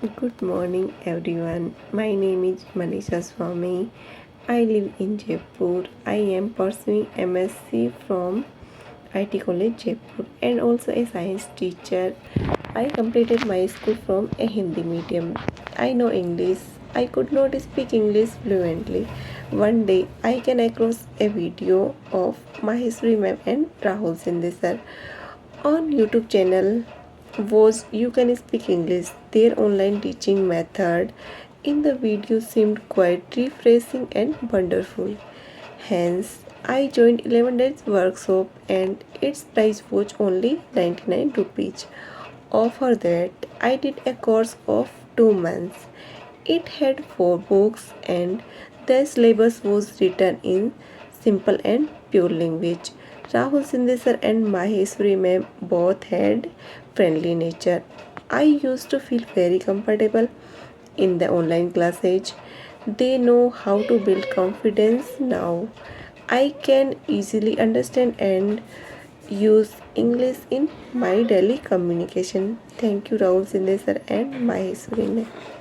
Good morning, everyone. My name is Manisha Swami. I live in Jaipur. I am pursuing MSc from IT College Jaipur and also a science teacher. I completed my school from a Hindi medium. I know English. I could not speak English fluently. One day I came across a video of Maheshwari ma'am and Rahul Sindhi sir on YouTube channel was You Can Speak English. Their online teaching method in the video seemed quite refreshing and wonderful. Hence, I joined 11 days workshop and its price was only 99 rupees. Offer that I did a course of 2 months. It had 4 books and the syllabus was written in simple and pure language. Rahul Sindesar and Maheshwari ma'am both had friendly nature. I used to feel very comfortable in the online classes. They know how to build confidence now. I can easily understand and use English in my daily communication. Thank you, Rahul Sindesar and Maheshwari ma'am.